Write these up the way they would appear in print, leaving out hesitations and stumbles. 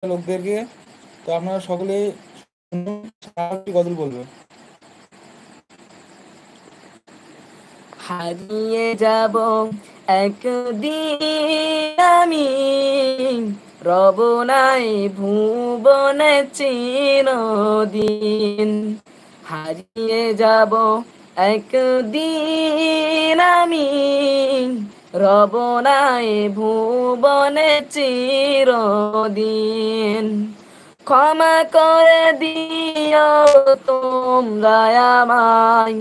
লোকদেরকে। তো আপনারা সকলে শুনুন, একটি গজল বলবে। হারিয়ে যাব একদিন আমি, রব নাই ভুবনে চিরদিন। হারিয়ে যাব একদিন আমি, রব নাই ভুবনে চিরদিন। ক্ষমা করে দিও তোমরা আমায়,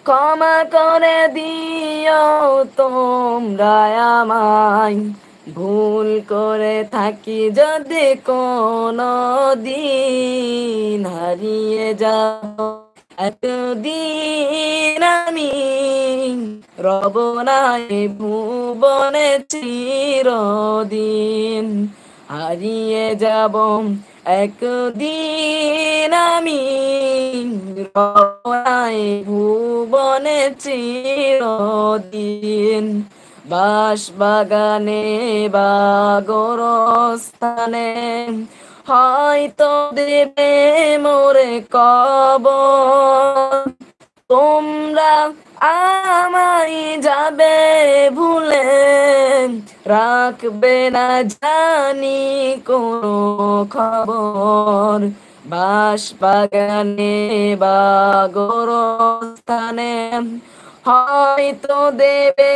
ক্ষমা করে দিও তোমরা আমায়, ভুল করে থাকি যদি কোনো দিন। হারিয়ে যাব একদিন আমি, রব নাই ভুবনে চিরদিন। হারিয়ে যাব একদিন আমি, রব নাই ভুবনে চিরদিন। বাঁশ বাগানে বা গোরস্থানে হয়তো দেবে মোরে কবর। তোমরা আমায় যাবে ভুলে, রাখবে না জানি কোনো খবর। বাঁশ বাগানে বা গোরস্থানে হয়তো দেবে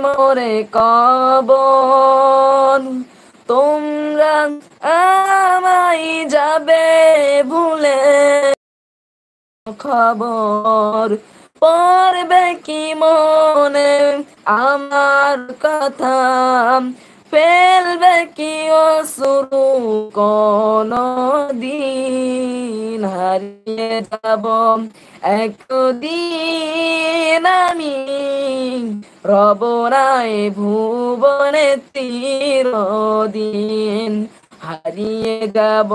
মোরে কবর। তোমরা আমায় যাবে ভুলে, খবর পড়বে কি মনে আমার কথা, ফেলবে কি অশ্রু কোনো দিন। হারিয়ে যাব একদিন আমি, রব নাই ভুবনে চিরদিন। হারিয়ে যাব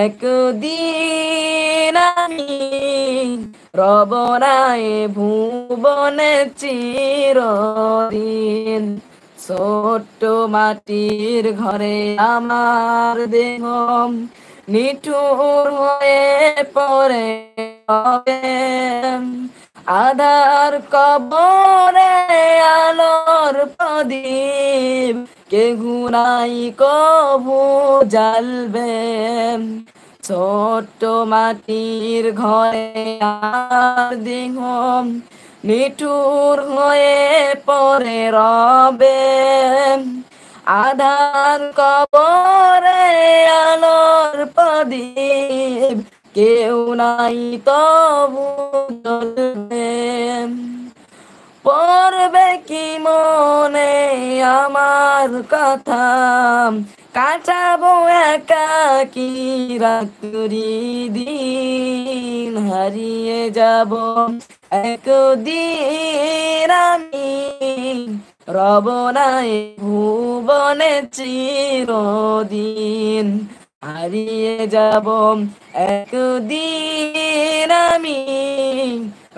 একদিন আমি, রব নাই ভুবনে চিরদিন। ছোট্ট মাটির ঘরে আমার দেহ নিঠুর হয়ে পড়ে হবে। আধার কবরে আলোর প্রদীপ কেহ নাই কভু জ্বালবে। ছোট্ট মাটির ঘরে আর দেহ নিঠুর হয়ে পড়ে রবে। আধার কবরে আলোর প্রদীপ কেউ নাই তবু জ্বলবে। পড়বে কি মনে আমার কথা, কাটাবো একাকী রাত্রি দিন। হারিয়ে যাব একদিন আমি, রব নাই ভুবনে চিরদিন। হারিয়ে যাব একদিন আমি,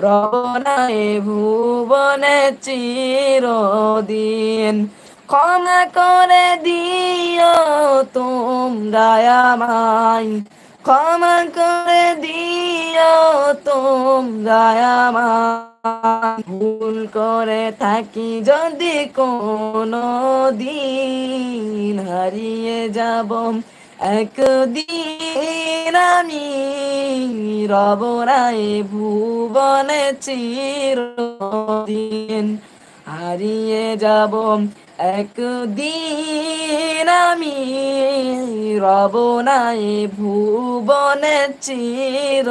রব নাই ভুবনে চিরদিন। ক্ষমা করে দিও তোমরা আমায়, ক্ষমা করে দিও তোমরা আমায়, ভুল করে থাকি যদি কোনো দিন। হারিয়ে যাব একদিন আমি, রব নাই ভুবনে চিরদিন। হারিয়ে যাব একদিন আমি, রব নাই ভুবনে চিরদিন।